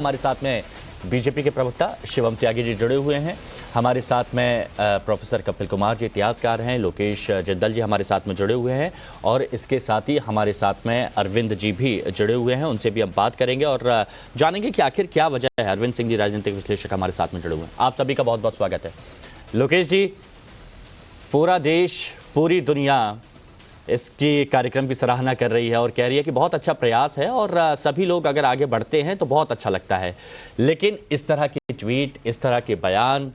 हमारे साथ में बीजेपी के प्रवक्ता शिवम त्यागी जी जुड़े हुए हैं। हमारे साथ में प्रोफेसर कपिल कुमार जी इतिहासकार हैं, लोकेश जिंदल जी हमारे साथ में जुड़े हुए हैं और इसके साथ ही हमारे साथ में अरविंद जी भी जुड़े हुए हैं। उनसे भी हम बात करेंगे और जानेंगे कि आखिर क्या वजह है। अरविंद सिंह जी राजनीतिक विश्लेषक हमारे साथ में जुड़े हुए हैं। आप सभी का बहुत बहुत स्वागत है। लोकेश जी, पूरा देश, पूरी दुनिया इसकी कार्यक्रम की सराहना कर रही है और कह रही है कि बहुत अच्छा प्रयास है और सभी लोग अगर आगे बढ़ते हैं तो बहुत अच्छा लगता है। लेकिन इस तरह की ट्वीट, इस तरह के बयान,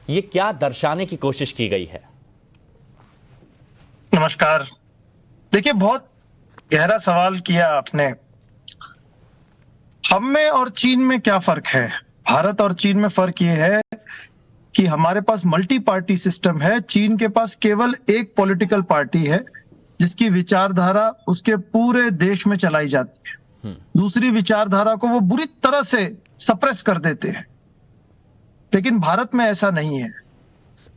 ये क्या दर्शाने की कोशिश की गई है? नमस्कार। देखिए, बहुत गहरा सवाल किया आपने। हम में और चीन में क्या फर्क है? भारत और चीन में फर्क ये है कि हमारे पास मल्टी पार्टी सिस्टम है, चीन के पास केवल एक पॉलिटिकल पार्टी है जिसकी विचारधारा उसके पूरे देश में चलाई जाती है। दूसरी विचारधारा को वो बुरी तरह से सप्रेस कर देते हैं। लेकिन भारत में ऐसा नहीं है।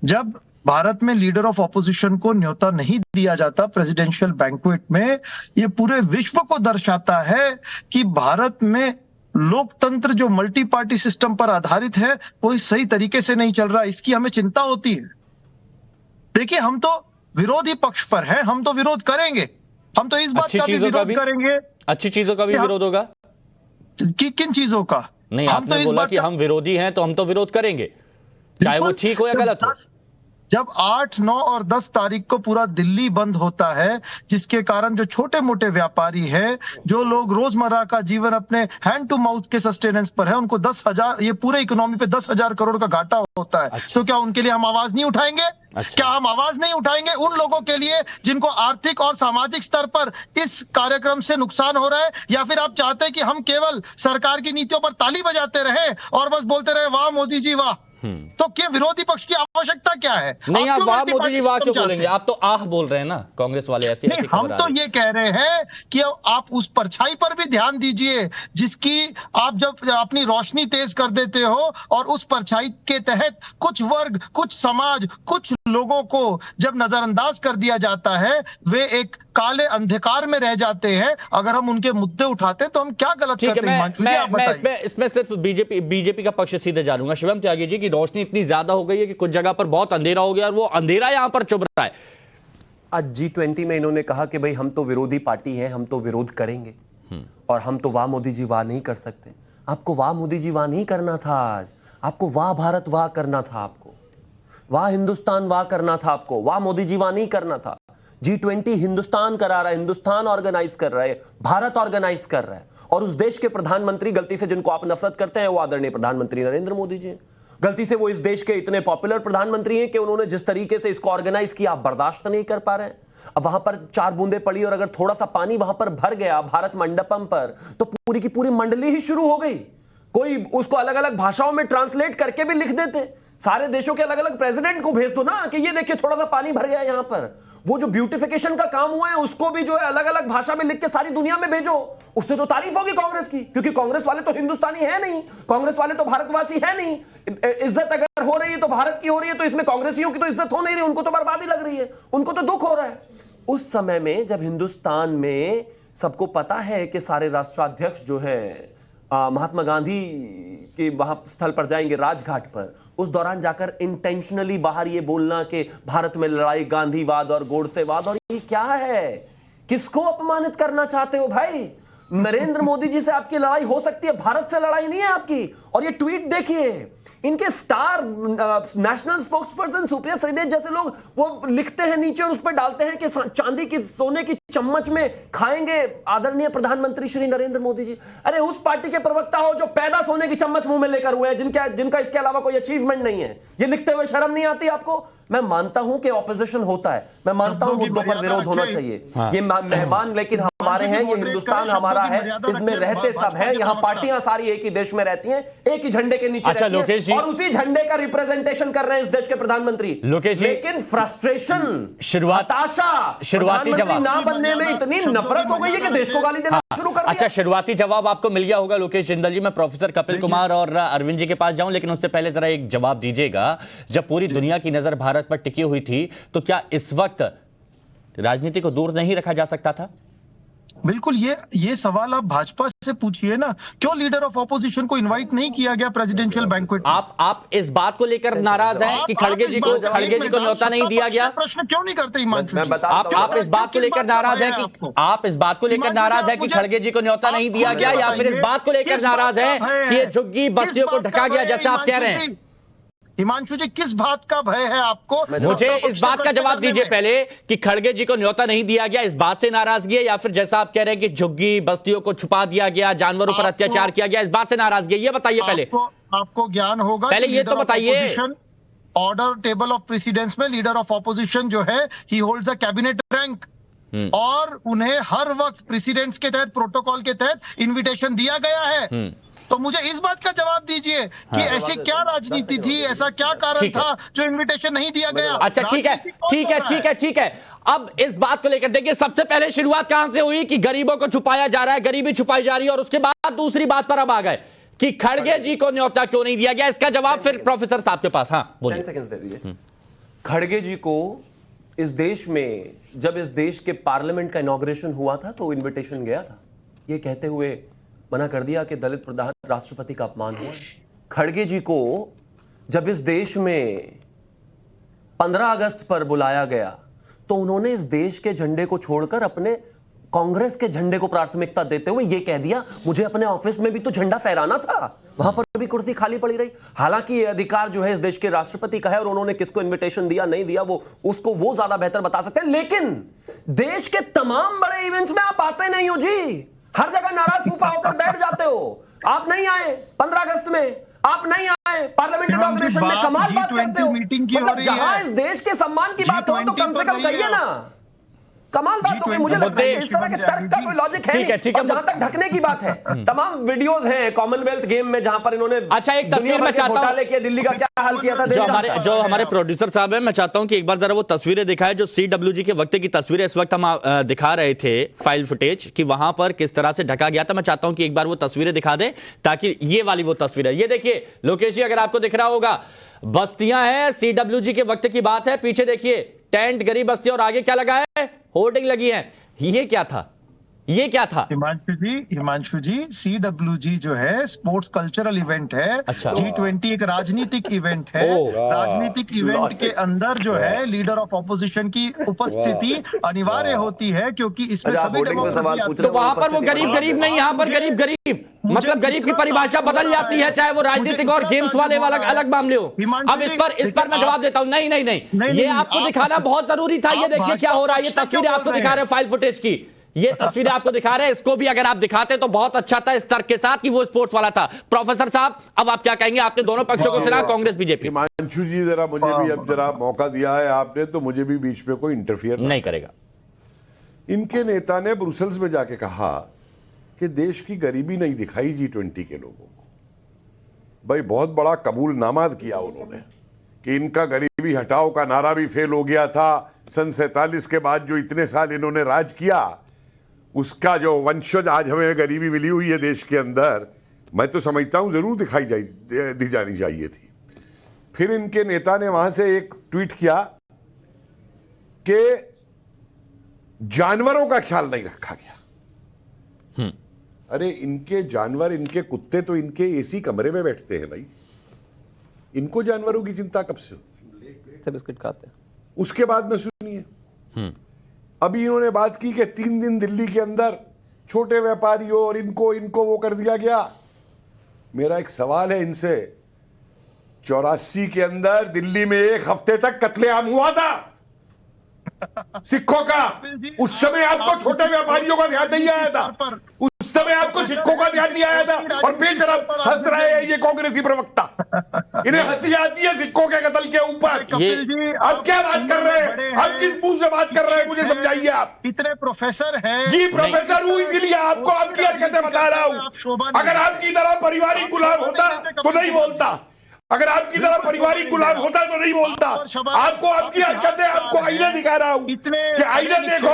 जब भारत में लीडर ऑफ ऑपोजिशन को न्योता नहीं दिया जाता प्रेसिडेंशियल बैंक्वेट में, ये पूरे विश्व को दर्शाता है कि भारत में लोकतंत्र जो मल्टी पार्टी सिस्टम पर आधारित है वो सही तरीके से नहीं चल रहा। इसकी हमें चिंता होती है। देखिए, हम तो विरोधी पक्ष पर है, हम तो विरोध करेंगे। हम तो इस बात का भी विरोध करेंगे। अच्छी चीजों का भी विरोध होगा कि किन चीजों का? नहीं, आपने बोला कि हम विरोधी हैं तो हम तो विरोध करेंगे, चाहे वो ठीक हो या गलत हो। जब 8, 9 और 10 तारीख को पूरा दिल्ली बंद होता है, जिसके कारण जो छोटे मोटे व्यापारी हैं, जो लोग रोजमर्रा का जीवन अपने हैंड टू माउथ के सस्टेनेंस पर है, उनको 10,000, ये पूरे इकोनॉमी पे 10,000 करोड़ का घाटा होता है। अच्छा। तो क्या उनके लिए हम आवाज नहीं उठाएंगे? अच्छा। क्या हम आवाज नहीं उठाएंगे उन लोगों के लिए जिनको आर्थिक और सामाजिक स्तर पर इस कार्यक्रम से नुकसान हो रहा है? या फिर आप चाहते हैं कि हम केवल सरकार की नीतियों पर ताली बजाते रहे और बस बोलते रहे वाह मोदी जी वाह? तो क्या विरोधी पक्ष की आवश्यकता क्या है? नहीं, आप वाह मोदी जी वाह क्यों बोलेंगे? आप तो आह बोल रहे हैं ना, कांग्रेस वाले ऐसी नहीं, हम तो ये कह रहे हैं कि आप उस परछाई पर भी ध्यान दीजिए जिसकी आप जब अपनी रोशनी तेज कर देते हो और उस परछाई के तहत कुछ वर्ग, कुछ समाज, कुछ लोगों को जब नजरअंदाज कर दिया जाता है, वे एक काले अंधकार में रह जाते हैं। अगर हम उनके मुद्दे उठाते तो हम क्या गलत करते हैं? मैं इसमें सिर्फ बीजेपी का पक्ष सीधे जानूंगा। शिवम त्यागी जी की रोशनी इतनी ज्यादा हो गई है कि कुछ जगह पर बहुत अंधेरा हो गया और वो अंधेरा यहां पर चुभ रहा है। आज G20 में इन्होंने कहा कि भाई हम तो विरोधी पार्टी हैं, हम तो विरोध करेंगे और हम तो वाह मोदी जी वाह नहीं कर सकते। आपको वाह मोदी जी वाह नहीं करना था। आज आपको वाह भारत वाह करना था, आपको वाह हिंदुस्तान वाह करना था, आपको वाह मोदी जी वाह नहीं करना था। G20 हिंदुस्तान करा रहा है, हिंदुस्तान ऑर्गेनाइज कर रहा है, भारत ऑर्गेनाइज कर रहा है और उस देश के प्रधानमंत्री गलती से जिनको आप नफरत करते हैं वो आदरणीय प्रधानमंत्री नरेंद्र मोदी जी हैं। गलती से वो इस देश के इतने पॉपुलर प्रधानमंत्री हैं कि उन्होंने जिस तरीके से इसको ऑर्गेनाइज किया आप बर्दाश्त नहीं कर पा रहे हैं। अब वहां पर 4 बूंदे पड़ी और अगर थोड़ा सा पानी वहां पर भर गया भारत मंडपम पर तो पूरी की पूरी मंडली ही शुरू हो गई। कोई उसको अलग अलग भाषाओं में ट्रांसलेट करके भी लिख देते। सारे देशों के अलग अलग प्रेसिडेंट को भेज दो ना कि ये देखिए थोड़ा सा पानी भर गया यहां पर। वो जो ब्यूटिफिकेशन का काम हुआ है उसको भी जो है अलग अलग भाषा में लिख के सारी दुनिया में भेजो। उससे तो तारीफ होगी कांग्रेस की, क्योंकि कांग्रेस वाले तो हिंदुस्तानी है नहीं, कांग्रेस वाले तो भारतवासी है नहीं। इज्जत अगर हो रही है तो भारत की हो रही है, तो इसमें कांग्रेसियों की तो इज्जत हो नहीं रही, उनको तो बर्बादी लग रही है, उनको तो दुख हो रहा है। उस समय में जब हिंदुस्तान में सबको पता है कि सारे राष्ट्राध्यक्ष जो है महात्मा गांधी के वहां स्थल पर जाएंगे, राजघाट पर, उस दौरान जाकर इंटेंशनली बाहर ये बोलना कि भारत में लड़ाई गांधीवाद और गोडसेवाद, और ये क्या है? किसको अपमानित करना चाहते हो भाई? नरेंद्र मोदी जी से आपकी लड़ाई हो सकती है, भारत से लड़ाई नहीं है आपकी। और ये ट्वीट देखिए, इनके star national spokesperson Supriya Shridev जैसे लोग वो लिखते हैं नीचे और उस पर डालते हैं कि चांदी की सोने की चम्मच में खाएंगे आदरणीय प्रधानमंत्री श्री नरेंद्र मोदी जी। अरे उस पार्टी के प्रवक्ता हो जो पैदा सोने की चम्मच मुंह में लेकर हुए हैं, जिनका इसके अलावा कोई अचीवमेंट नहीं है। ये लिखते हुए शर्म नहीं आती आपको? मैं मानता हूं कि ऑपोजिशन होता है, मैं मानता हूं मुद्दों पर विरोध होना चाहिए। ये मेहमान लेकिन हमारे हैं, ये हिंदुस्तान हमारा है, इसमें रहते सब हैं। यहाँ पार्टियां सारी एक ही देश में रहती हैं, एक ही झंडे के नीचे अच्छा, रहती हैं और उसी झंडे का रिप्रेजेंटेशन कर रहे हैं इस देश के प्रधानमंत्री। लेकिन फ्रस्ट्रेशन, हताशा, शुरुआती जवाब ना बनने में इतनी नफरत हो गई है कि देश को गाली देना शुरू कर दिया। अच्छा, शुरुआती जवाब आपको मिल गया होगा लोकेश जिंदल जी। मैं प्रोफेसर कपिल कुमार और अरविंद जी के पास जाऊं, लेकिन उससे पहले जरा एक जवाब दीजिएगा। जब पूरी दुनिया की नजर भारत पर टिकी हुई थी तो क्या इस वक्त राजनीति को दूर नहीं रखा जा सकता था? बिल्कुल, ये सवाल आप भाजपा से पूछिए ना, क्यों लीडर ऑफ ऑपोजिशन को इनवाइट नहीं किया गया प्रेसिडेंशियल बैंक्वेट? आप इस बात को लेकर नाराज हैं कि खड़गे जी को न्योता नहीं दिया गया? प्रश्न क्यों नहीं करते हिमांशु जी? आप इस बात को लेकर नाराज हैं कि आप इस बात को लेकर नाराज हैं कि खड़गे जी को न्योता नहीं दिया गया, या फिर इस बात को लेकर नाराज हैं कि ये झुग्गी बस्तियों को ढका गया जैसे आप कह रहे हैं? हिमांशु जी, किस बात का भय है आपको? मुझे इस बात का जवाब दीजिए पहले कि खड़गे जी को न्योता नहीं दिया गया, इस बात से नाराजगी है, या फिर जैसा आप कह रहे हैं कि झुग्गी बस्तियों को छुपा दिया गया, जानवरों पर अत्याचार किया गया, इस बात से नाराजगी है? ये बताइए पहले। आपको ज्ञान होगा, पहले ये तो बताइए। ऑर्डर टेबल ऑफ प्रेसिडेंस में लीडर ऑफ ऑपोजिशन जो है, ही होल्ड्स अ कैबिनेट रैंक, और उन्हें हर वक्त प्रेसिडेंट्स के तहत, प्रोटोकॉल के तहत इन्विटेशन दिया गया है। तो मुझे इस बात का जवाब दीजिए कि ऐसी क्या राजनीति थी, ऐसा क्या कारण था जो इन्विटेशन नहीं दिया गया? अच्छा, ठीक है। अब इस बात को लेकर देखिए, सबसे पहले शुरुआत कहां से हुई कि गरीबों को छुपाया जा रहा है, गरीबी छुपाई जा रही है, और उसके बाद दूसरी बात पर अब आ गए कि खड़गे जी को न्योता क्यों नहीं दिया गया। इसका जवाब फिर प्रोफेसर साहब के पास। हाँ बोलिए। 10 सेकंड्स दे दीजिए। खड़गे जी को इस देश में, जब इस देश के पार्लियामेंट का इनॉग्रेशन हुआ था तो इन्विटेशन गया था, ये कहते हुए मना कर दिया कि दलित प्रधान राष्ट्रपति का अपमान हुआ। खड़गे जी को जब इस देश में 15 अगस्त पर बुलाया गया तो उन्होंने इस देश के झंडे को छोड़कर अपने कांग्रेस के झंडे को प्राथमिकता देते हुए यह कह दिया, मुझे अपने ऑफिस में भी तो झंडा फहराना था, वहां पर भी कुर्सी खाली पड़ी रही। हालांकि यह अधिकार जो है इस देश के राष्ट्रपति का है, और उन्होंने किसको इन्विटेशन दिया नहीं दिया वो ज्यादा बेहतर बता सकते हैं। लेकिन देश के तमाम बड़े इवेंट्स में आप आते नहीं हो जी, हर जगह नाराज फूफा होकर बैठ जाते हो। आप नहीं आए 15 अगस्त में, आप नहीं आए पार्लियामेंट इनॉग्रेशन में, कमाल बात करते हो। मतलब जहां इस देश के सम्मान की बात हो तो कम से कम कहिए ना, कमाल बात हो गई। मुझे लगता है इस तरह के तर्क का कोई लॉजिक है नहीं। और जहां तक ढकने की बात है, तमाम वीडियोस हैं कॉमनवेल्थ गेम में जहां पर इन्होंने अच्छा एक तस्वीर मैं चाहता हूं, दिल्ली का क्या हाल किया था, जो हमारे प्रोड्यूसर साहब हैं, मैं चाहता हूं कि एक बार जरा वो तस्वीरें दिखाएं जो CWG के वक्त की तस्वीरें इस वक्त हम दिखा रहे थे, फाइल फुटेज कि वहां पर किस तरह से ढका गया था। मैं चाहता हूं कि एक बार वो तस्वीरें दिखा दें ताकि ये वाली वो तस्वीर है। ये देखिए लोकेश जी, अगर आपको दिख रहा होगा, बस्तियां हैं, CWG के वक्त की बात है। पीछे देखिए टेंट, गरीब बस्ती, और आगे क्या लगा है, होर्डिंग लगी है। ये क्या था? हिमांशु जी, CWG जो है स्पोर्ट्स कल्चरल इवेंट है। अच्छा। G20 एक राजनीतिक इवेंट है। राजनीतिक इवेंट के अंदर जो है लीडर ऑफ ऑपोजिशन की उपस्थिति अनिवार्य होती है, क्योंकि इसमें सभी डेमोक्रेसी। तो वहां पर वो गरीब नहीं, यहाँ पर गरीब मतलब गरीब की परिभाषा बदल जाती है, चाहे वो राजनीतिक और गेम्स वाले अलग मामले हो। अब इस पर मैं जवाब देता हूं। नहीं, ये आपको दिखाना बहुत जरूरी था। ये देखिए क्या हो रहा है, ये तस्वीरें आपको दिखा रहे हैं फाइल फुटेज की, ये तस्वीरें आपको दिखा रहे हैं। इसको भी अगर आप दिखाते तो बहुत अच्छा था, इस तर्क के साथ कि वो स्पोर्ट्स वाला था। प्रोफेसर साहब, अब आप क्या कहेंगे? आपने दोनों पक्षों को सुना, कांग्रेस बीजेपी। हिमांशु जी, जरा मुझे भी अब जरा मौका दिया है आपने, तो मुझे भी बीच में कोई इंटरफियर नहीं करेगा। इनके नेता ने ब्रुसेल्स में जाके कहा कि देश की गरीबी नहीं दिखाई G20 के लोगों को। भाई बहुत बड़ा कबूलनामा किया उन्होंने कि इनका गरीबी हटाओ का नारा भी फेल हो गया था। सन 47 के बाद जो इतने साल इन्होंने राज किया, उसका जो वंशज आज हमें गरीबी मिली हुई है देश के अंदर, मैं तो समझता हूं जरूर दी जानी चाहिए थी। फिर इनके नेता ने वहां से एक ट्वीट किया कि जानवरों का ख्याल नहीं रखा गया। अरे इनके जानवर, इनके कुत्ते तो इनके एसी कमरे में बैठते हैं भाई, इनको जानवरों की चिंता कब से? बिस्किट खाते हैं। उसके बाद में सुनिए, अभी इन्होंने बात की कि 3 दिन दिल्ली के अंदर छोटे व्यापारियों और इनको वो कर दिया गया। मेरा एक सवाल है इनसे, 84 के अंदर दिल्ली में 1 हफ्ते तक कत्लेआम हुआ था सिखों का। उस समय आपको छोटे व्यापारियों का ध्यान नहीं आया था, उस समय आपको सिखों का ध्यान नहीं आया था। और फिर जनाब हंस रहे हैं ये कांग्रेसी प्रवक्ता, इन्हें हंसी आती है सिखों के कत्ल के ऊपर। अब क्या बात कर रहे हैं, अब किस मुंह से बात कर रहे हैं, मुझे समझाइए आप। इतने प्रोफेसर हैं जी, प्रोफेसर हूं इसलिए आपको आपकी हरकतें बता रहा हूं। अगर आपकी तरह पारिवारिक गुलाम होता तो नहीं बोलता, अगर आपकी तरह पारिवारिक गुलाम होता तो नहीं बोलता। आपको आपकी हरकतें, आपको आईने दिखा रहा हूं कि आईने देखो,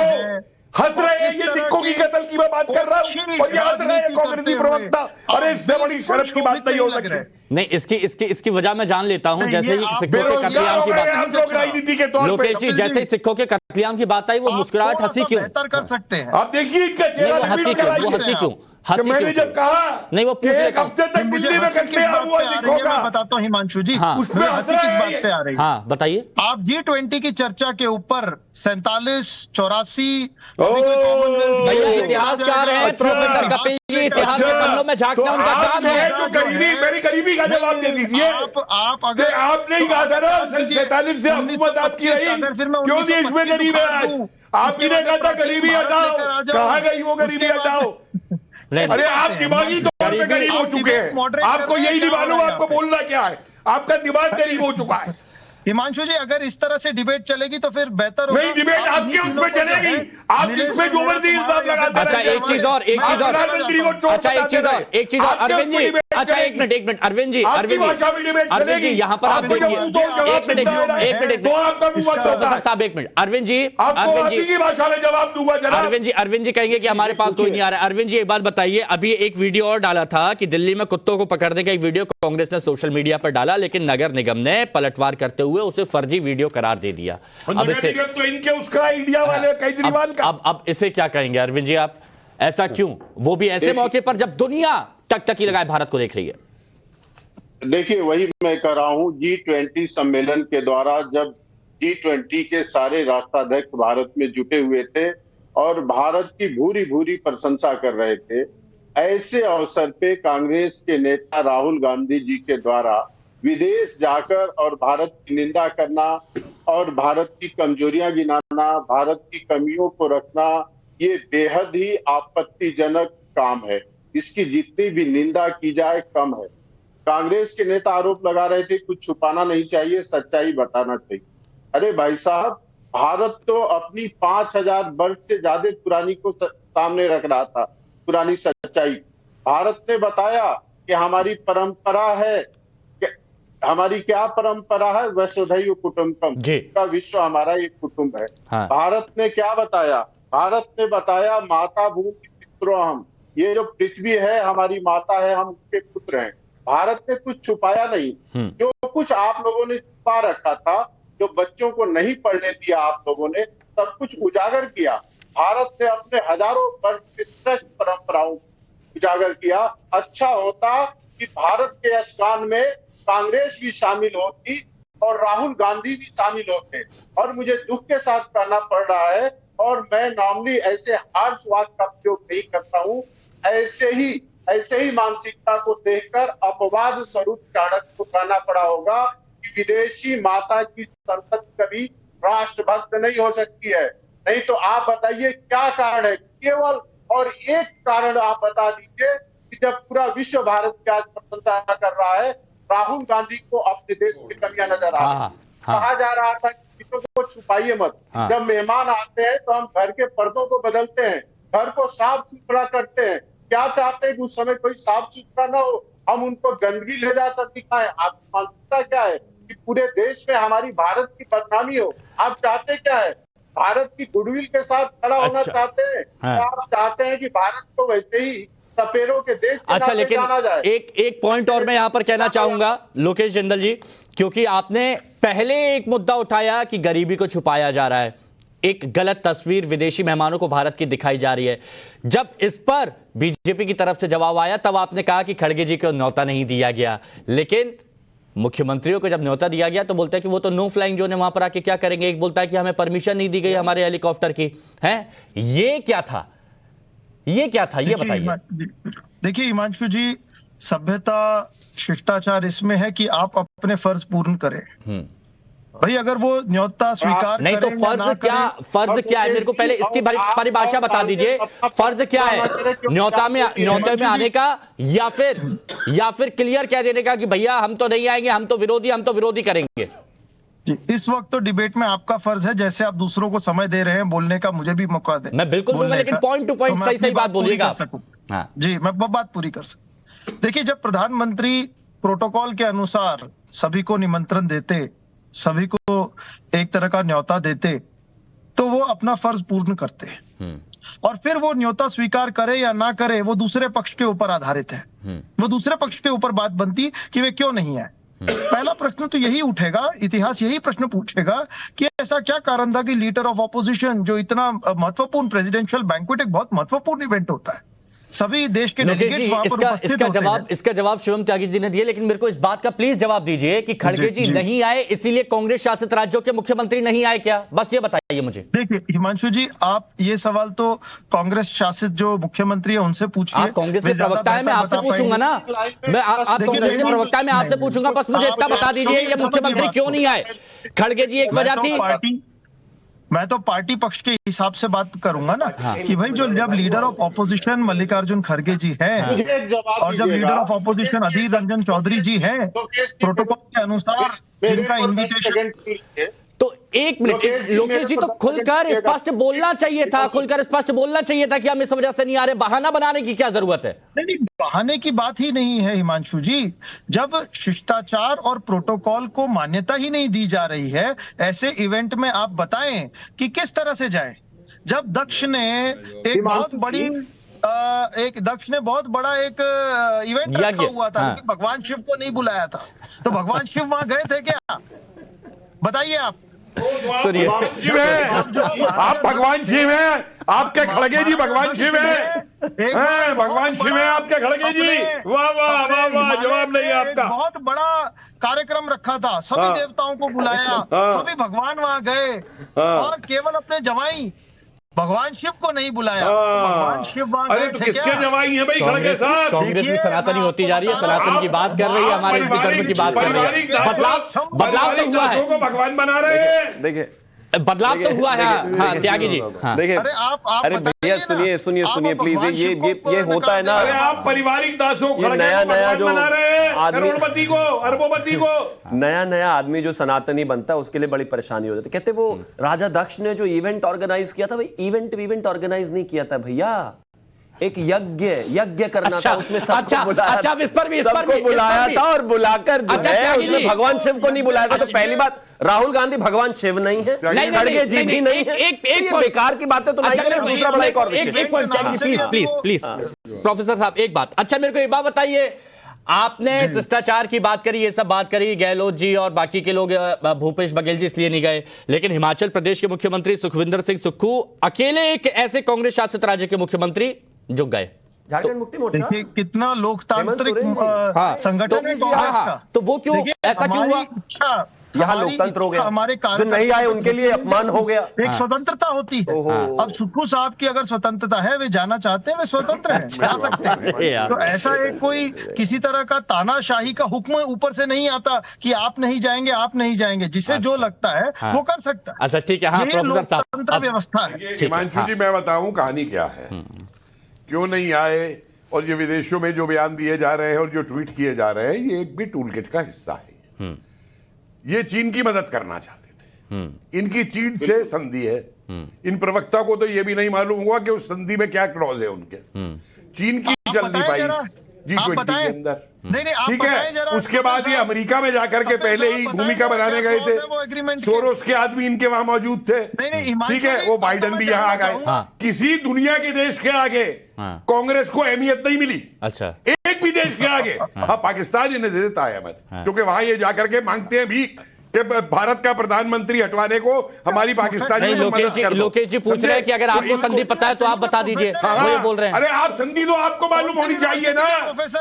हंस रहे हैं ये सिखों की कत्ल की मैं बात कर रहा हूं, और ये हंस रहे हैं कांग्रेसी प्रवक्ता। अरे इससे बड़ी शर्म की बात नहीं हो सकती। नहीं, इसकी वजह मैं जान लेता हूं। जैसे ही सिखों के कत्लेआम की बात, राजनीति के तौर लोकेश जी, जैसे ही सिखों के कत्लेआम की बात आई, वो मुस्कुराहट, हंसी क्यों? बेहतर कर सकते हैं। आप देखिए इनका चेहरा, हंसी क्यों? हंसी कि मैंने क्यों जब कहा नहीं, वो कि पूछ एक लेता हूं। हफ्ते तक मुझे दिल्ली में हंसी किस कत्ले बात हुआ पे आ रही है, सिखों का, मैं बताता हूं हिमांशु जी। हाँ। उसमें मुझे हंसी हंस किस रहे बात हैं। पे आ रही है? हाँ बताइए। आप G20 की चर्चा के ऊपर 47, 84 ओ, अभी कोई कॉमनवेल्थ भैया गेम्स लेके आ इतिहासकार जाएगा। हैं अच्छा। प्रोफेसर कपिल जी, इतिहास अच्छा। के पन्नों में तो झांकना उनका आप काम ये है। जो गरीबी, मेरी गरीबी का जवाब दे दीजिए आप कि अगर आपने ही तो कहा आप था ना बता सन दीजिए, 47 से हुकूमत आपकी 1925 रही, अगर फिर मैं क्यों देश में 1925 गरीब है उखाड़ आज? दूं, आप उसके ही ने बाद कहा था प्राचीन गरीबी भारत हटाओ, लेकर आ जाओ। कहाँ गई वो गरीबी उसके बाद- हटाओ? नहीं, अरे आप बातें हैं, दिमागी हिमांशु। तौर पे गरीबी- गरीब हो आप चुके डिबेट हैं, मॉडरेट कर आपको रहे हैं, यही नहीं क्या हो मालूम रहा है आपको यहाँ पे? बोलना क्या है, आपका दिमाग गरीब हो चुका है। हिमांशु जी, अगर इस तरह से डिबेट चलेगी तो फिर बेहतर होगा। नहीं, डिबेट आप आपके इन्हीं उसमें तीनों को जो चलेगी, है, आप नीलेश इसमें सर, जो मेरा मर्जी तुम्हारा इल्जाम या फिर लगाते अच्छा, रहते हैं। एक चीज और, एक मैं चीज और। प्रधानमंत्री को चोर अच्छा, एक बताते चीज और, रहे। एक चीज और, आपके अरविंद उसमें जी। डिबेट अच्छा, एक चलेगी। मिनट, एक मिनट, अरविंद जी, आपकी अरविंद भाषा में जी, डिबेट अरविंद जी, चलेगी। यहाँ पर आप आपको जब देखिए, मुंह तोड़ जवाब एक मिनट, मिलता है ना, एक मिनट, तो आपका मुंह बंद होता प्रोफेसर है। साहब एक मिनट, अरविंद जी, आपको अरविंद आप ही जी, की भाषा में जवाब दूंगा जनाब। अरविंद जी कहेंगे कि हमारे पास कोई नहीं आ रहा है। अरविंद जी एक बात बताइए, अभी एक वीडियो और डाला था कि दिल्ली में कुत्तों को पकड़ने का एक वीडियो कांग्रेस ने सोशल मीडिया पर डाला, लेकिन नगर निगम ने पलटवार करते हुए उसे फर्जी वीडियो करार दे दिया। अब इसे तो इनके उसका इंडिया वाले केजरीवाल का अब इसे क्या कहेंगे अरविंद जी आप? ऐसा क्यों, वो भी ऐसे मौके पर जब दुनिया टकटकी लगाए भारत को देख रही है? देखिए, वही मैं कह रहा हूं, G20 सम्मेलन के द्वारा जब G20 के सारे राष्ट्राध्यक्ष भारत में जुटे हुए थे और भारत की भूरी भूरी प्रशंसा कर रहे थे, ऐसे अवसर पे कांग्रेस के नेता राहुल गांधी जी के द्वारा विदेश जाकर और भारत की निंदा करना और भारत की कमजोरियां गिनाना, भारत की कमियों को रखना, ये बेहद ही आपत्तिजनक काम है। इसकी जितनी भी निंदा की जाए कम है। कांग्रेस के नेता आरोप लगा रहे थे कुछ छुपाना नहीं चाहिए, सच्चाई बताना चाहिए। अरे भाई साहब, भारत तो अपनी 5000 वर्ष से ज्यादा पुरानी को सामने रख रहा था, पुरानी सच्चाई। भारत ने बताया कि हमारी परंपरा है, हमारी क्या परंपरा है, वसुधैव कुटुंबकम, का विश्व हमारा एक कुटुंब है। हाँ। भारत ने क्या बताया? भारत ने बताया माता भूमि पितरो हम, ये जो पृथ्वी है हमारी माता है, हम उसके पुत्र हैं। भारत ने कुछ छुपाया नहीं। जो कुछ आप लोगों ने छुपा रखा था, जो बच्चों को नहीं पढ़ने दिया आप लोगों ने, सब कुछ उजागर किया। भारत ने अपने हजारों वर्ष की श्रेष्ठ परंपराओं को उजागर किया। अच्छा होता कि भारत के अशकान में कांग्रेस भी शामिल होती और राहुल गांधी भी शामिल होते। और मुझे दुख के साथ कहना पड़ रहा है, और मैं नॉर्मली ऐसे हार्श वाक्य का प्रयोग नहीं करता हूँ, ऐसे ही मानसिकता को देखकर अपवाद स्वरूप चाणक्य को कहना पड़ा होगा कि विदेशी माता की संतति कभी राष्ट्रभक्त नहीं हो सकती है। नहीं तो आप बताइए क्या कारण है? केवल और एक कारण आप बता दीजिए कि जब पूरा विश्व भारत की आज प्रशंसा कर रहा है, राहुल गांधी को अपने देश की कमियां नजर आ रही। कहा जा रहा था कि चीजों को छुपाइए मत। जब मेहमान आते हैं तो हम घर के पर्दों को बदलते हैं, घर को साफ सुथरा करते हैं। क्या चाहते हैं कि उस समय कोई साफ सुथरा ना हो, हम उनको गंदगी ले जाकर दिखाएं? आपकी मानसिकता क्या है कि पूरे देश में हमारी भारत की बदनामी हो? आप चाहते क्या है? भारत की गुडविल के साथ खड़ा होना चाहते हैं? आप चाहते हैं कि भारत को वैसे ही सपेरों के देश के अच्छा, लेकिन जाना जाए? एक पॉइंट और मैं यहां पर कहना चाहूंगा लोकेश जिंदल जी, क्योंकि आपने पहले एक मुद्दा उठाया कि गरीबी को छुपाया जा रहा है, एक गलत तस्वीर विदेशी मेहमानों को भारत की दिखाई जा रही है। जब इस पर बीजेपी की तरफ से जवाब आया तब आपने कहा कि खड़गे जी को न्योता नहीं दिया गया, लेकिन मुख्यमंत्रियों को जब न्योता दिया गया तो बोलता है कि वो तो नो फ्लाइंग जोन है, वहां पर आके क्या करेंगे। एक बोलता है कि हमें परमिशन नहीं दी गई हमारे हेलीकॉप्टर की। है ये क्या था, ये क्या था, ये बताइए। देखिए हिमांशु जी, सभ्यता शिष्टाचार इसमें है कि आप अपने फर्ज पूर्ण करें। भाई अगर वो न्योता स्वीकार नहीं तो फर्ज क्या है? मेरे को पहले इसकी परिभाषा बता दीजिए। फर्ज क्या है? न्योता में आने का या फिर क्लियर कह देने का कि भैया हम तो नहीं आएंगे, हम तो विरोधी करेंगे। जी, इस वक्त तो डिबेट में आपका फर्ज है, जैसे आप दूसरों को समय दे रहे हैं बोलने का, मुझे भी मौका दें। मैं बिल्कुल दूंगा, लेकिन पॉइंट टू पॉइंट सही बात बोलिएगा। जी, मैं बात पूरी कर सकूं। देखिए, जब प्रधानमंत्री प्रोटोकॉल के अनुसार सभी को निमंत्रण देते, सभी को एक तरह का न्योता देते, तो वो अपना फर्ज पूर्ण करते हैं। और फिर वो न्योता स्वीकार करे या ना करे, वो दूसरे पक्ष के ऊपर आधारित है। वो दूसरे पक्ष के ऊपर बात बनती कि वे क्यों नहीं आए। पहला प्रश्न तो यही उठेगा, इतिहास यही प्रश्न पूछेगा कि ऐसा क्या कारण था कि लीडर ऑफ ऑपोजिशन, जो इतना महत्वपूर्ण प्रेसिडेंशियल बैंक्वेट एक बहुत महत्वपूर्ण इवेंट होता है, सभी देश के लोकेश डेलीगेट्स जी, वहां पर उपस्थित होते हैं। इसका जवाब शिवम त्यागी जी ने दिया, लेकिन मेरे को इस बात का प्लीज जवाब दीजिए कि खड़गे जी नहीं आए इसीलिए कांग्रेस शासित राज्यों के मुख्यमंत्री नहीं आए क्या? बस ये बताइए मुझे। देखिए हिमांशु जी, आप ये सवाल तो कांग्रेस शासित जो मुख्यमंत्री है उनसे पूछिए। आप कांग्रेस के प्रवक्ता है, मैं आपसे पूछूंगा ना, मैं आप कांग्रेस के प्रवक्ता है, मैं आपसे पूछूंगा, बस मुझे इतना बता दीजिए ये मुख्यमंत्री क्यों नहीं आए? खड़गे जी एक वजह थी। मैं तो पार्टी पक्ष के हिसाब से बात करूंगा ना, कि भाई जो जब लीडर ऑफ ऑपोजिशन मल्लिकार्जुन खड़गे जी हैं और जब leader of opposition Adhir Ranjan Chaudhary जी हैं, प्रोटोकॉल के अनुसार जिनका इन्विटेशन। तो एक मिनट, लोकेश जी तो खुलकर स्पष्ट बोलना चाहिए था, खुलकर स्पष्ट बोलना चाहिए था कि हम इस वजह से नहीं आ रहे। बहाना बनाने की क्या जरूरत है? नहीं, बहाने की बात ही नहीं है हिमांशु जी। जब शिष्टाचार और प्रोटोकॉल को मान्यता ही नहीं दी जा रही है, ऐसे इवेंट में आप बताएं कि किस तरह से जाए। जब दक्ष ने एक बहुत बड़ा एक इवेंट रखा हुआ था, लेकिन भगवान शिव को नहीं बुलाया था, तो भगवान शिव वहां गए थे क्या? बताइए आप। सुनिए, आप भगवान शिव हैं, आपके खड़गे जी भगवान शिव हैं, भगवान शिव हैं आपके खड़गे जी। वाह वाह वाह वाह, जवाब नहीं आपका। बहुत बड़ा कार्यक्रम रखा था, सभी देवताओं को बुलाया, सभी भगवान वहां गए, और केवल अपने जवाई भगवान शिव को नहीं बुलाया। भगवान शिव वहां गए थे। किसके जवाई हैं भाई खड़गे साहब? कांग्रेस भी सनातनी होती जा रही है, सनातन की बात कर रही है, हमारे धर्म की बात कर रही है। बदलाव तो हुआ है, भगवान बना रहे हैं। देखिए बदलाव तो हुआ है। हाँ त्यागी जी, हाँ देखिए, अरे भैया सुनिए प्लीज, ये होता है ना। अरे आप पारिवारिक दासों नया जो बना रहे हैं, करोड़पति को, अरबोपति को। नया आदमी जो सनातनी बनता है उसके लिए बड़ी परेशानी हो जाती है। कहते वो राजा दक्ष ने जो इवेंट ऑर्गेनाइज किया था, भाई इवेंट ऑर्गेनाइज नहीं किया था भैया, एक यज्ञ करना था, उसमें सबको बुलाया था और बुलाकर जो है उसमें भगवान शिव को नहीं बुलाया था। तो पहली बात, राहुल गांधी भगवान शिव नहीं है, खड़गे जी भी नहीं है। एक बेकार की बातें तो नहीं करें। दूसरा बड़ा एक और प्लीज प्रोफेसर साहब एक बात, अच्छा मेरे को एक बात बताइए, आपने शिष्टाचार की बात करी, ये सब बात करी, गहलोत जी और बाकी के लोग, भूपेश बघेल जी इसलिए नहीं गए, लेकिन हिमाचल प्रदेश के मुख्यमंत्री सुखविंदर सिंह सुक्खू अकेले एक ऐसे कांग्रेस शासित राज्य के मुख्यमंत्री जो गए। झारखंड मुक्ति मोर्चा, देखिए कितना लोकतांत्रिक संगठन है कांग्रेस का, तो वो क्यों, ऐसा क्यों हुआ? यहाँ लोकतंत्र हो गया, हमारे जो नहीं आए उनके लिए अपमान हो गया। एक स्वतंत्रता होती है। अब सुक्खू साहब की अगर स्वतंत्रता है, वे जाना चाहते हैं, वे स्वतंत्र हैं, जा सकते हैं। तो ऐसा एक कोई किसी तरह का तानाशाही का हुक्म ऊपर से नहीं आता कि आप नहीं जाएंगे, जिसे जो लगता है वो कर सकता है। अच्छा ठीक है, हाँ प्रोफेसर साहब, लोकतंत्र व्यवस्था है। हिमांशु जी मैं बताऊं कहानी क्या है, क्यों नहीं आए, और ये विदेशों में जो बयान दिए जा रहे हैं और जो ट्वीट किए जा रहे हैं, ये एक भी टूल किट का हिस्सा है। ये चीन की मदद करना चाहते थे, इनकी चीन से संधि है। इन प्रवक्ता को तो ये भी नहीं मालूम हुआ कि उस संधि में क्या क्लॉज है उनके। चीन की चल रही बाई G20 के अंदर, ठीक है। उसके बाद ये अमेरिका में जाकर के पहले ही भूमिका बनाने गए थे, सोरोस के आदमी इनके वहां मौजूद थे, ठीक है। वो बाइडन भी यहाँ आ गए। किसी दुनिया के देश के आगे कांग्रेस को अहमियत नहीं मिली, अच्छा एक भी देश के आगे। हाँ पाकिस्तान इन्हें दे देता है अहमद, क्योंकि वहां ये जाकर के मांगते हैं भी कि भारत का प्रधानमंत्री हटवाने को हमारी पाकिस्तान। लोकेश जी पूछ रहे हैं कि अगर आपको संधि पता है तो आप बता दीजिए, वो ये बोल रहे हैं। अरे आप संधि तो आपको मालूम होनी चाहिए ना,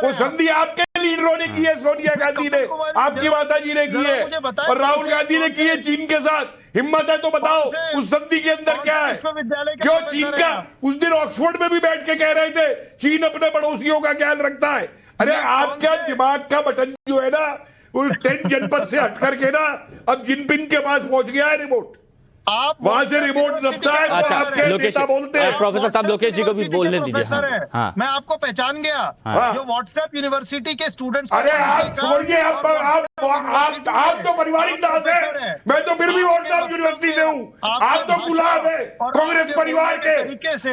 वो संधि आपके लीडरों ने की है, सोनिया गांधी ने, आपकी माता जी ने की है, और राहुल गांधी ने की है चीन के साथ। हिम्मत है तो बताओ उस संधि के अंदर क्या है? क्यों चीन का, उस दिन ऑक्सफोर्ड में भी बैठ के कह रहे थे चीन अपने पड़ोसियों का ख्याल रखता है। अरे आपका दिमाग का बटन जो है ना, वो 10 जनपद से हट करके ना अब जिनपिंग के पास पहुंच गया है रिमोट, आप वहां से रिमोट दबता है तो आपके नेता बोलते हैं। प्रोफेसर साहब लोकेश जी को भी बोलने दीजिए। हाँ। मैं आपको पहचान गया, जो व्हाट्सएप यूनिवर्सिटी के स्टूडेंट्स। अरे आप छोड़िए, आप तो पारिवारिक दास है, मैं तो फिर भी व्हाट्सएप यूनिवर्सिटी से हूँ। आप तो गुलाब है कांग्रेस परिवार के,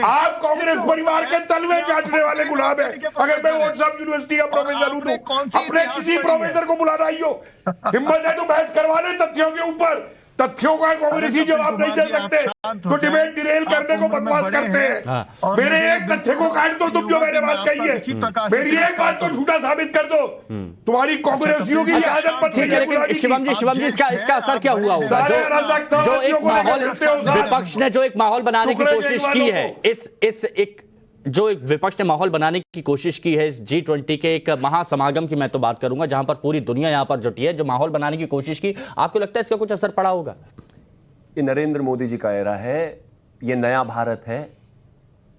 आप कांग्रेस परिवार के तलवे चाटने वाले गुलाब है। अगर मैं व्हाट्सएप यूनिवर्सिटी का प्रोफेसर हूँ तो अपने किसी प्रोफेसर को बुलाना ही हो, हिम्मत है तो बहस करवा ले तथ्यों के ऊपर। तथ्यों का कांग्रेसी जवाब नहीं दे सकते तो डिबेट डिरेल करने को बकवास करते हैं। मेरे एक तथ्य को काट दो तुम, जो मैंने बात कही है, मेरी एक बात को झूठा साबित कर दो। तुम्हारी कांग्रेसियों की आदत पर शिवम जी इसका असर क्या हुआ होगा? जो एक माहौल विपक्ष ने जो एक माहौल बनाने की कोशिश की है, इस एक जो एक विपक्ष ने माहौल बनाने की कोशिश की है इस G20 के एक महासमागम की, मैं तो बात करूंगा जहां पर पूरी दुनिया यहां पर जुटी है, जो माहौल बनाने की कोशिश की, आपको लगता है इसका कुछ असर पड़ा होगा? ये नरेंद्र मोदी जी का एरा है, ये नया भारत है,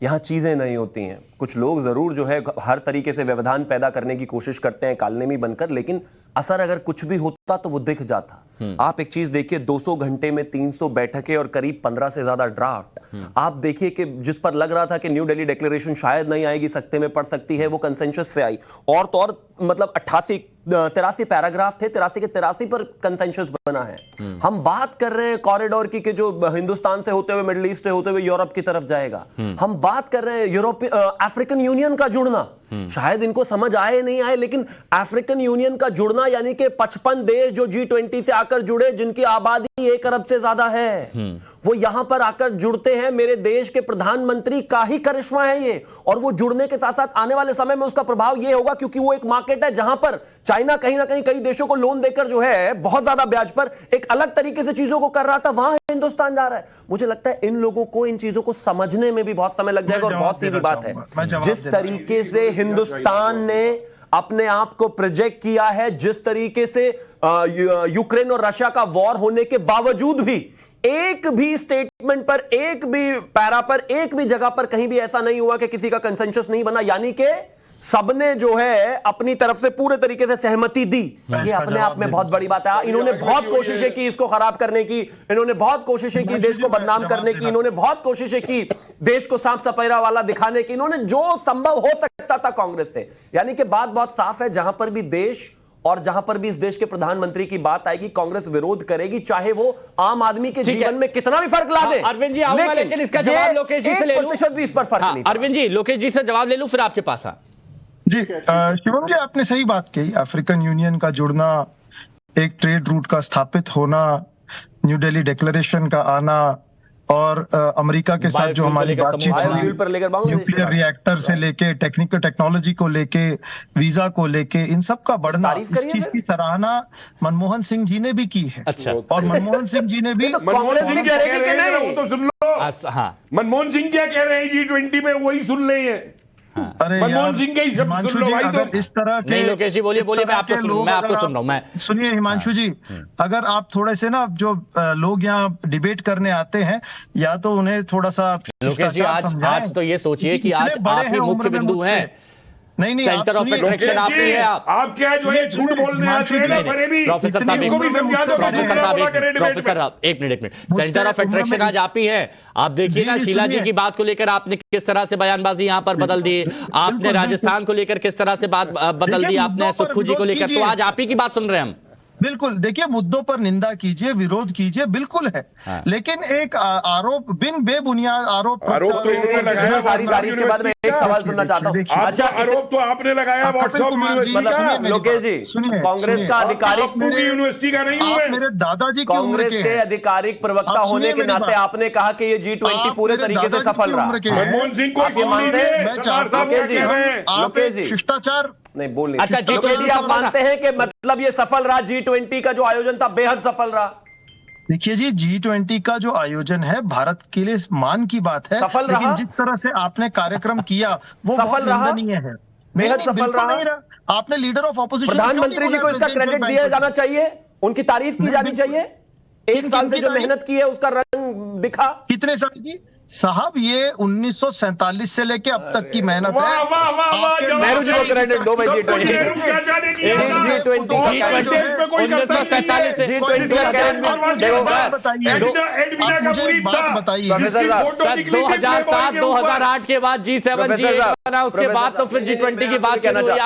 यहां चीजें नहीं होती हैं। कुछ लोग जरूर जो है हर तरीके से व्यवधान पैदा करने की कोशिश करते हैं कालनेमी बनकर, लेकिन असर अगर कुछ भी होता तो वो दिख जाता। आप एक चीज देखिए, 200 घंटे में 300 बैठकें और करीब 15 से ज्यादा ड्राफ्ट। आप देखिए कि जिस पर लग रहा था कि न्यू दिल्ली डिक्लेरेशन शायद नहीं आएगी, सत्ते में पड़ सकती है, वो कंसेंसस से आई। और तो और मतलब 83 पैराग्राफ थे, 83 के 83 पर कंसेंसस बना है। हम बात कर रहे हैं कॉरिडोर की कि जो हिंदुस्तान से होते हुए मिडिल ईस्ट से होते हुए यूरोप की तरफ जाएगा। हम बात कर रहे हैं अफ्रीकन यूनियन का जुड़ना। शायद इनको समझ आए नहीं आए, लेकिन अफ्रीकन यूनियन का जुड़ना यानी कि 55 देश जो G20 से आकर जुड़े, जिनकी आबादी 1 अरब से ज्यादा है, वो यहां पर आकर जुड़ते हैं। मेरे देश के प्रधानमंत्री का ही करिश्मा है ये। और वो जुड़ने के साथ साथ आने वाले समय में उसका प्रभाव ये होगा, क्योंकि वो एक मार्केट है जहां पर चाइना कहीं ना कहीं कई देशों को लोन देकर जो है बहुत ज्यादा ब्याज पर एक अलग तरीके से चीजों को कर रहा था, वहां हिंदुस्तान जा रहा है। मुझे लगता है इन लोगों को इन चीजों को समझने में भी बहुत समय लग जाएगा। और बहुत सीधी बात है, जिस तरीके से हिंदुस्तान ने अपने आप को प्रोजेक्ट किया है, जिस तरीके से यूक्रेन और रशिया का वॉर होने के बावजूद भी एक भी स्टेटमेंट पर, एक भी पैरा पर, एक भी जगह पर कहीं भी ऐसा नहीं हुआ कि किसी का कंसेंसस नहीं बना, यानी कि सबने जो है अपनी तरफ से पूरे तरीके से सहमति दी। ये अपने आप में बहुत बड़ी बात है। इन्होंने बहुत कोशिशें की इसको खराब करने की, इन्होंने बहुत कोशिशें की देश को बदनाम करने की, इन्होंने बहुत कोशिशें की देश को सांप सपेरा वाला दिखाने की, इन्होंने जो संभव हो सकता था कांग्रेस से। यानी कि बात बहुत साफ है, जहां पर भी देश और जहां पर भी इस देश के प्रधानमंत्री की बात आएगी, कांग्रेस विरोध करेगी, चाहे वो आम आदमी के जीवन में कितना भी फर्क ला दे। अरविंद जी आऊंगा, लेकिन इसका जवाब लोकेश जी से ले लूं। 1% भी इस पर फर्क नहीं। अरविंद जी, लोकेश जी से जवाब ले लूं, फिर आपके पास जी शिवम जी, आपने सही बात कही। अफ्रीकन यूनियन का जुड़ना, एक ट्रेड रूट का स्थापित होना, न्यू दिल्ली डिक्लेरेशन का आना, और अमेरिका के साथ जो हमारी बातचीत हुई, न्यूक्लियर रिएक्टर से लेके टेक्निकल टेक्नोलॉजी को लेके, वीजा को लेके, इन सब का बढ़ना, इस चीज की सराहना मनमोहन सिंह जी ने भी की है। अच्छा। और मनमोहन सिंह जी ने भी मनमोहन सिंह क्या कह रहे हैं वो तो सुन लो। हाँ, मनमोहन सिंह क्या कह रहे हैं G20 में, वही सुन रहे हैं। अरे मनमोहन सिंह के ही शब्द सुन लो भाई। अगर इस तरह के, नहीं लोकेश जी बोलिए, मैं आपको सुन रहा हूं। मैं सुनिए हिमांशु जी, अगर आप थोड़े से ना जो लोग यहाँ डिबेट करने आते हैं, या तो उन्हें थोड़ा सा लोकेश जी आज तो ये सोचिए कि आज आप ही मुख्य बिंदु हैं। नहीं, सेंटर ऑफ अट्रैक्शन आप ही हैं। आप क्या जो है झूठ बोलने आते हैं ना, फरेबी। प्रोफेसर साहब इनको भी समझा दो। प्रोफेसर साहब एक मिनट, सेंटर ऑफ अट्रैक्शन आज आप ही हैं। आप देखिए ना, शीला जी की बात को लेकर आपने किस तरह से बयानबाजी यहां पर बदल दी, आपने राजस्थान को लेकर किस तरह से बात बदल दी, आपने सुक्खू जी को लेकर, तो आज आप ही की बात सुन रहे हैं हम। बिल्कुल, देखिए मुद्दों पर निंदा कीजिए, विरोध कीजिए, बिल्कुल है। हाँ। लेकिन एक आरोप, बिन बेबुनियाद आरोप तो इन्होंने लगाया। सारी तारीफ के बाद में एक सवाल सुनना चाहता हूं। अच्छा, आरोप तो आपने लगाया व्हाट्सएप यूनिवर्सिटी का। लोकेश जी, कांग्रेस का आधिकारिक यूनिवर्सिटी का नहीं हुआ। मेरे दादाजी की उम्र कांग्रेस के आधिकारिक प्रवक्ता होने के नाते आपने कहा कि ये G20 पूरे तरीके से सफल रहा। मनमोहन सिंह को लोकेश जी शिष्टाचार नहीं बोलने। अच्छा, G20 आप मानते हैं कि मतलब ये सफल रहा, G20 का जो आयोजन था बेहद सफल रहा? देखिए जी, G20 का जो आयोजन है भारत के लिए मान की बात है, सफल लेकिन रहा? जिस तरह से आपने कार्यक्रम किया वो सफल रहा? निंदनीय है। बेहद सफल रहा। आपने लीडर ऑफ ऑपोजिशन, प्रधानमंत्री जी को इसका क्रेडिट दिया जाना चाहिए, उनकी तारीफ की जानी चाहिए। 1 साल से जो मेहनत की है उसका रंग दिखा। कितने साल की साहब? ये 1947 से लेके अब तक की मेहनत है। नेहरू जी को क्रेडिट दो भाई। G20 2007-2008 के बाद G7 बना, उसके बाद तो फिर G20 की बात करना चाहिए।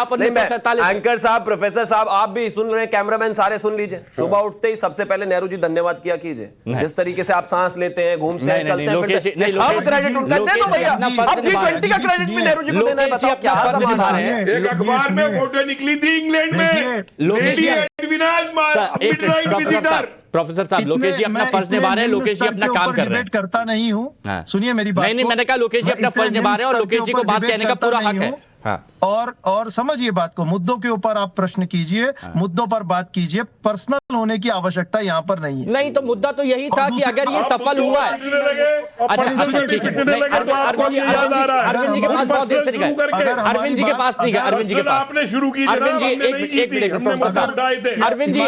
एंकर साहब, प्रोफेसर साहब, आप भी सुन रहे हैं, कैमरामैन सारे सुन लीजिए। सुबह उठते ही सबसे पहले नेहरू जी धन्यवाद किया कीजिए। जिस तरीके से आप सांस लेते हैं, घूमते हैं, चलते हैं, अब क्रेडिट उनका दे दो भैया। अब G20 का क्रेडिट भी नेहरू जी को देना है। बताओ क्या समाधान है? एक अखबार में फोटो निकली थी इंग्लैंड में, लेडी एडविनाज मिडनाइट विजिटर। प्रोफेसर साहब, लोकेश जी अपना फर्ज निभा रहे हैं, लोकेश जी अपना काम कर रहे हैं। करता नहीं हूँ, सुनिए मेरी बात। नहीं, मैंने कहा लोकेश जी अपना फर्ज निभा रहे हैं और लोकेश जी को बात कहने का पूरा हक है। हाँ। और समझिए बात को, मुद्दों के ऊपर आप प्रश्न कीजिए, मुद्दों पर बात कीजिए, पर्सनल होने की आवश्यकता यहाँ पर नहीं है। नहीं तो मुद्दा तो यही था कि अगर ये सफल हुआ है। अच्छा ठीक है, अरविंद जी के पास बहुत देर से नहीं गए, अरविंद जी के पास नहीं गए, अरविंद जी के पास आपने शुरू की, अरविंद जी एक मिनट, अरविंद जी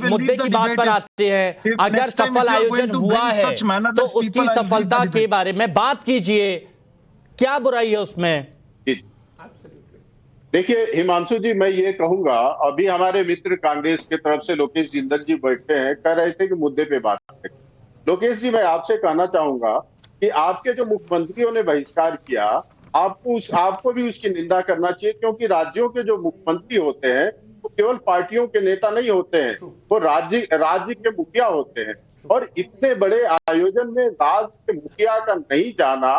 मुद्दे की बात पर आते हैं। अगर सफल आयोजन हुआ है तो उसकी सफलता के बारे में बात कीजिए, क्या बुराई है उसमें? देखिए हिमांशु जी, मैं ये कहूंगा, अभी हमारे मित्र कांग्रेस की तरफ से लोकेश जिंदल जी बैठे हैं, कह रहे थे कि मुद्दे पे बात करें। लोकेश जी, मैं आपसे कहना चाहूंगा कि आपके जो मुख्यमंत्रियों ने बहिष्कार किया, आपको भी उसकी निंदा करना चाहिए, क्योंकि राज्यों के जो मुख्यमंत्री होते हैं वो केवल पार्टियों के नेता नहीं होते हैं, वो राज्य के मुखिया होते हैं। और इतने बड़े आयोजन में राज्य के मुखिया का नहीं जाना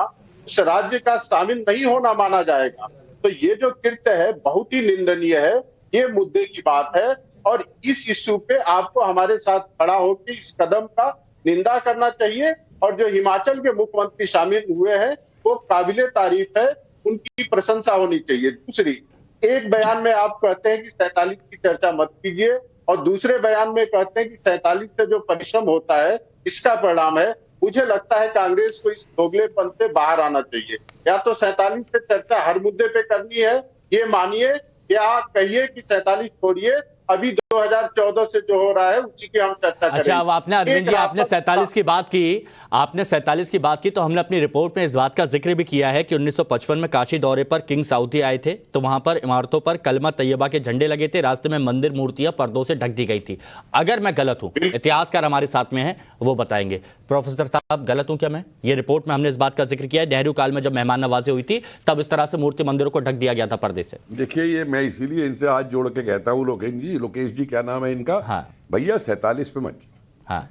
उस राज्य का शामिल नहीं होना माना जाएगा। तो ये जो कृत्य है बहुत ही निंदनीय है, ये मुद्दे की बात है। और इस इश्यू पे आपको हमारे साथ खड़ा होकर इस कदम का निंदा करना चाहिए। और जो हिमाचल के मुख्यमंत्री शामिल हुए हैं वो काबिले तारीफ है, उनकी प्रशंसा होनी चाहिए। दूसरी, एक बयान में आप कहते हैं कि 47 की चर्चा मत कीजिए, और दूसरे बयान में कहते हैं कि 47 से जो परिश्रम होता है इसका परिणाम है। मुझे लगता है कांग्रेस को इस दोगलेपन से बाहर आना चाहिए। या तो 47 से चर्चा हर मुद्दे पे करनी है, ये मानिए, या कहिए कि 47 छोड़िए, अभी 2014 से जो हो रहा है उसी की हम चर्चा करेंगे। अच्छा, अब आपने अरविंद जी आपने 47 की बात की, आपने 47 की बात की, तो हमने अपनी रिपोर्ट में इस बात का जिक्र भी किया है कि 1955 में काशी दौरे पर किंग सऊदी आए थे, तो वहां पर इमारतों पर कलमा तैयबा के झंडे लगे थे, रास्ते में मंदिर मूर्तियां पर्दों से ढक दी गई थी। अगर मैं गलत हूं, इतिहासकार हमारे साथ में है, वो बताएंगे। प्रोफेसर साहब, गलत हूं क्या मैं? ये रिपोर्ट में हमने इस बात का जिक्र किया है, नेहरू काल में जब मेहमान नवाजी हुई थी तब इस तरह से मूर्ति मंदिरों को ढक दिया गया था पर्दे से। देखिए, ये मैं इसीलिए इनसे हाथ जोड़ के कहता हूँ, लोकेश जी क्या नाम है इनका? हाँ। भैया 47 पे मत। हाँ।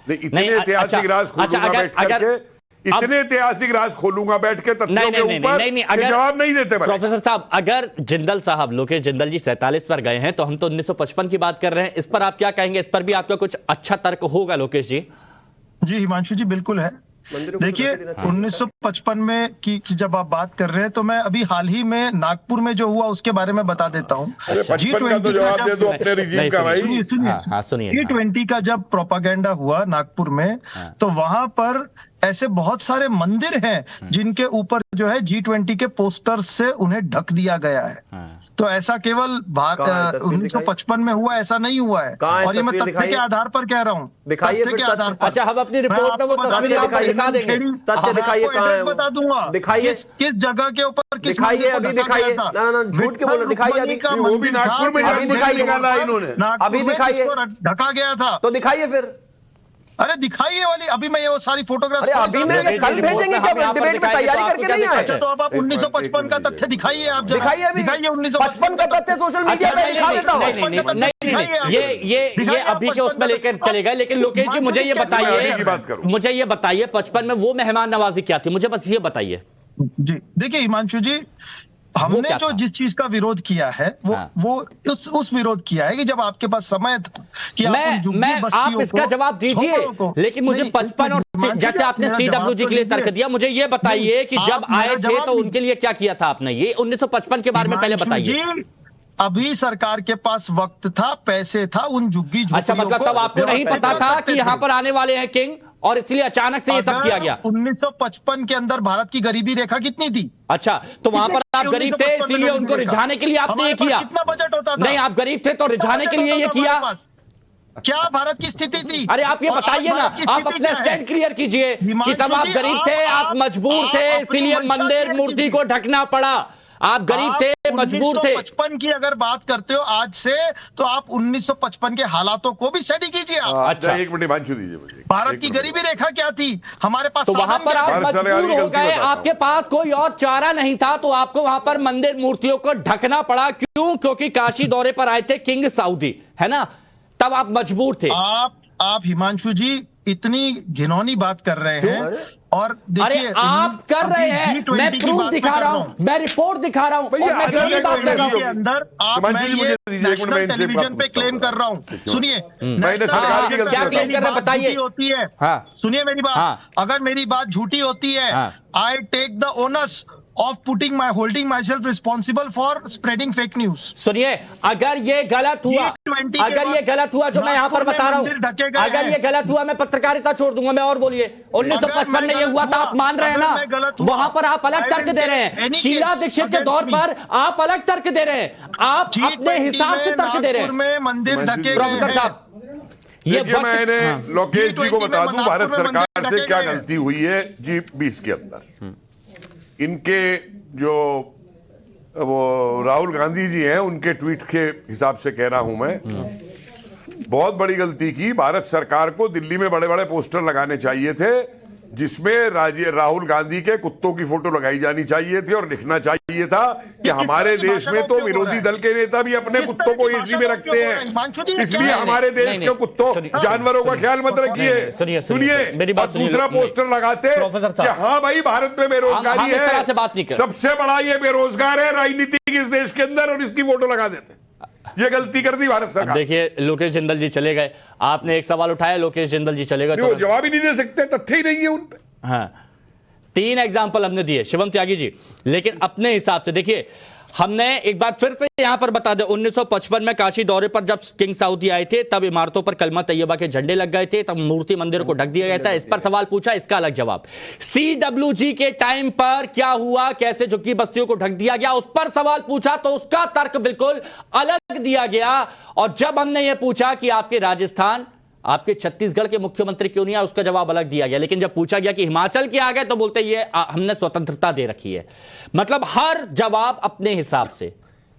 नहीं, इतने ऐतिहासिक राज खोलूंगा बैठ करके, इतने ऐतिहासिक राज खोलूंगा बैठ के तथ्यों के ऊपर, जवाब नहीं देते। प्रोफेसर साहब, अगर जिंदल साहब, लोकेश जिंदल जी 47 पर गए हैं, तो हम तो 1955 की बात कर रहे हैं, इस पर आप क्या कहेंगे? इस पर भी आपका कुछ अच्छा तर्क होगा लोकेश जी? जी हिमांशु जी, बिल्कुल है। देखिए 1955 में की जब आप बात कर रहे हैं, तो मैं अभी हाल ही में नागपुर में जो हुआ उसके बारे में बता देता हूँ। G20 का जब प्रोपागेंडा हुआ नागपुर में, तो वहां पर ऐसे बहुत सारे मंदिर हैं जिनके ऊपर जो है G20 के पोस्टर से उन्हें ढक दिया गया है। तो ऐसा केवल 1955 में हुआ, ऐसा नहीं हुआ है। और ये मैं तथ्य के आधार पर कह रहा हूँ, तथ्य के आधार पर। अच्छा, हम अपनी रिपोर्ट में वो तस्वीर दिखा देंगे, तथ्य दिखाइए, कहां है बता दूंगा, दिखाइए किस जगह के ऊपर, किस दिखाइए, अभी दिखाइए, ना झूठ क्यों बोल, दिखाइए अभी, वो भी नागपुर में अभी दिखाइए, अभी दिखाइए, ढका गया था, तो दिखाइए फिर। अरे दिखाइए वाली, अभी मैं ये वो सारी फोटोग्राफ अभी मैं कल भेजेंगे क्या? डिबेट में तैयारी करके नहीं आए? अच्छा, तो अब आप 1955 का तथ्य दिखाइए, आप दिखाइए, अभी दिखाइए 1955 का तथ्य सोशल मीडिया पे दिखा देता हूं। ये अभी के उसमें लेकर चले गए। लेकिन लोकेश जी, मुझे ये बताइए 55 में वो मेहमान नवाजी क्या थी, मुझे बस ये बताइए। जी देखिए हिमांशु जी, हमने जो जिस चीज का विरोध किया है वो उस विरोध किया है कि जब आपके पास समय था कि आप इसका जवाब दीजिए, लेकिन मुझे 55 और जैसे आपने CWG के लिए तर्क दिया, मुझे ये बताइए कि जब आए थे तो उनके लिए क्या किया था आपने? ये 1955 के बारे में पहले बताइए। अभी सरकार के पास वक्त था, पैसे था, उन झुग्गी झोपड़ियों अच्छा, मतलब तब आपको नहीं पता था कि यहाँ पर आने वाले हैं किंग, और इसलिए अचानक से ये सब किया गया? 1955 के अंदर भारत की गरीबी रेखा कितनी थी? अच्छा, तो वहां पर आप गरीब थे, इसीलिए उनको रिझाने के लिए आपने ये किया? कितना बजट होता था? नहीं, आप गरीब थे तो रिझाने के लिए ये किया? क्या भारत की स्थिति थी? अरे आप ये बताइए ना, आप अपने स्टैंड क्लियर कीजिए कि तब आप गरीब थे, आप मजबूर थे, इसीलिए मंदिर मूर्ति को ढकना पड़ा। आप गरीब थे, मजबूर थे। 1955 की अगर बात करते हो आज से, तो आप 1955 के हालातों को भी स्टडी कीजिए। अच्छा, एक मिनट हिमांशु दीजिए मुझे। भारत की गरीबी रेखा क्या थी? हमारे पास तो वहां पर आप मजबूर हो गए, आपके पास कोई और चारा नहीं था, तो आपको वहां पर मंदिर मूर्तियों को ढकना पड़ा। क्यों? क्योंकि काशी दौरे पर आए थे किंग सऊदी, है ना? तब आप मजबूर थे। आप हिमांशु जी इतनी घिनौनी बात कर रहे हैं, और अरे आप कर रहे हैं, मैं प्रूफ दिखा रहा हूं, मैं रिपोर्ट दिखा रहा हूं, और मैं गलत बात कर रहा हूं। अंदर आप, मैं ये नेशनल टेलीविजन पे क्लेम कर रहा हूं, सुनिए, क्या क्लेम कर रहे हैं बताइए। होती है, सुनिए मेरी बात, अगर मेरी बात झूठी होती है, I take the onus of holding myself responsible for spreading fake news. सुनिए, अगर ये गलत हुआ, G20 अगर ये गलत हुआ जो मैं यहाँ पर बता रहा हूँ, अगर ये गलत हुआ मैं पत्रकारिता छोड़ दूंगा। मैं और बोलिए 1955 में ये हुआ था, आप मान रहे हैं ना? वहां पर आप अलग तर्क दे रहे हैं। शीला दीक्षित के दौर पर आप अलग तर्क दे रहे हैं, आप अपने हिसाब से तर्क दे रहे हैं। मंदिर ढके प्रोफेसर साहब, ये देखिए, मैंने लोकेश जी को बता दूं भारत सरकार से क्या गए हैं। गलती हुई है G20 के अंदर। इनके जो वो राहुल गांधी जी हैं, उनके ट्वीट के हिसाब से कह रहा हूं मैं, बहुत बड़ी गलती की। भारत सरकार को दिल्ली में बड़े बड़े पोस्टर लगाने चाहिए थे जिसमें राहुल गांधी के कुत्तों की फोटो लगाई जानी चाहिए थी और लिखना चाहिए था कि हमारे देश में तो विरोधी दल के नेता भी अपने कुत्तों को एसी में रखते हैं, इसलिए हमारे देश के कुत्तों जानवरों का ख्याल मत रखिए। सुनिए, और दूसरा पोस्टर लगाते कि हाँ भाई भारत में बेरोजगारी है, सबसे बड़ा ये बेरोजगार है राजनीतिक इस देश के अंदर, और इसकी फोटो लगा देते। ये गलती कर दी भारत सरकार। देखिए, लोकेश जिंदल जी चले गए, आपने एक सवाल उठाया, लोकेश जिंदल जी चले गए तो जवाब ही नहीं दे सकते, तथ्य ही नहीं है उन पे। हाँ, 3 एग्जाम्पल हमने दिए शिवम त्यागी जी, लेकिन अपने हिसाब से देखिए, हमने एक बार फिर से यहां पर बता दें, 1955 में काशी दौरे पर जब किंग सऊदी आए थे, तब इमारतों पर कलमा तैयबा के झंडे लग गए थे, तब मूर्ति मंदिर को ढक दिया गया था। इस पर सवाल पूछा, इसका अलग जवाब। CWG के टाइम पर क्या हुआ, कैसे झुग्गी बस्तियों को ढक दिया गया, उस पर सवाल पूछा तो उसका तर्क बिल्कुल अलग दिया गया। और जब हमने यह पूछा कि आपके राजस्थान, आपके छत्तीसगढ़ के मुख्यमंत्री क्यों नहीं आए, उसका जवाब अलग दिया गया। लेकिन जब पूछा गया कि हिमाचल के आ गए, तो बोलते ये हमने स्वतंत्रता दे रखी है। मतलब हर जवाब अपने हिसाब से।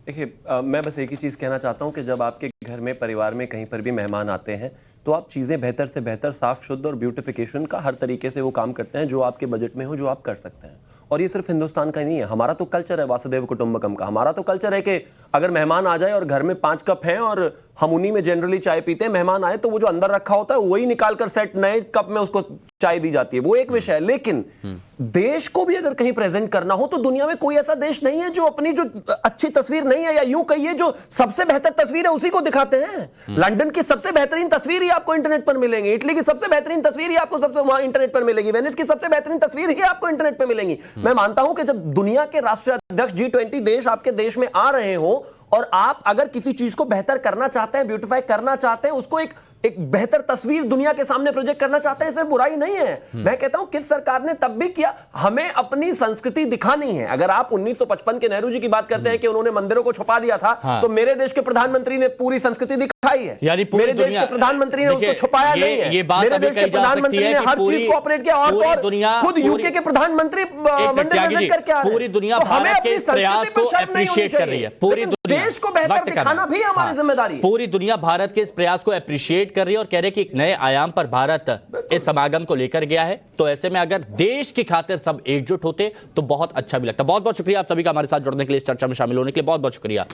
देखिए, मैं बस एक ही चीज़ कहना चाहता हूं कि जब आपके घर में, परिवार में कहीं पर भी मेहमान आते हैं, तो आप चीज़ें बेहतर से बेहतर, साफ शुद्ध और ब्यूटिफिकेशन का हर तरीके से वो काम करते हैं जो आपके बजट में हो, जो आप कर सकते हैं। और ये सिर्फ हिंदुस्तान का ही नहीं है, हमारा तो कल्चर है वासुदेव कुटुंबकम का। हमारा तो कल्चर है कि अगर मेहमान आ जाए और घर में 5 कप हैं और हम उन्हीं में जनरली चाय पीते हैं, मेहमान आए तो वो जो अंदर रखा होता है वही निकालकर सेट नए कप में उसको चाय दी जाती है, वो एक विषय है। लेकिन देश को भी अगर कहीं प्रेजेंट करना हो तो दुनिया में कोई ऐसा देश नहीं है जो अपनी जो अच्छी तस्वीर नहीं है, या यूं कहिए जो सबसे बेहतर तस्वीर है उसी को दिखाते हैं। लंदन की सबसे बेहतरीन तस्वीर ही आपको इंटरनेट पर मिलेंगी, इटली की सबसे बेहतरीन तस्वीर ही आपको सबसे वहां इंटरनेट पर मिलेगी, वेनिस की सबसे बेहतरीन तस्वीर ही आपको इंटरनेट पर मिलेंगी। मैं मानता हूं कि जब दुनिया के राष्ट्राध्यक्ष G20 देश आपके देश में आ रहे हो और आप अगर किसी चीज को बेहतर करना चाहते हैं, ब्यूटिफाई करना चाहते हैं, उसको एक बेहतर तस्वीर दुनिया के सामने प्रोजेक्ट करना चाहते हैं, इसमें बुराई नहीं है। मैं कहता हूं किस सरकार ने तब भी किया, हमें अपनी संस्कृति दिखानी है। अगर आप 1955 के नेहरू जी की बात करते हैं कि उन्होंने मंदिरों को छुपा दिया था, तो मेरे देश के प्रधानमंत्री ने पूरी संस्कृति दिखाई है। यानी मेरे देश के प्रधानमंत्री ने उसको छुपाया नहीं है। मेरे देश के प्रधानमंत्री ने हर चीज को ऑपरेट किया, और खुद यूके के प्रधानमंत्री मंदिर विजिट करके आ रहे हैं। पूरी दुनिया भारत के इस प्रयास को अप्रिशिएट कर रही है। पूरी देश को बेहतर दिखाना भी हमारी जिम्मेदारी है। पूरी दुनिया भारत के इस प्रयास को अप्रिशिएट कर रही है और कह रहे कि एक नए आयाम पर भारत इस समागम को लेकर गया है। तो ऐसे में अगर देश की खातिर सब एकजुट होते तो बहुत अच्छा भी लगता। बहुत बहुत शुक्रिया आप सभी का हमारे साथ जुड़ने के लिए, इस चर्चा में शामिल होने के लिए बहुत बहुत शुक्रिया।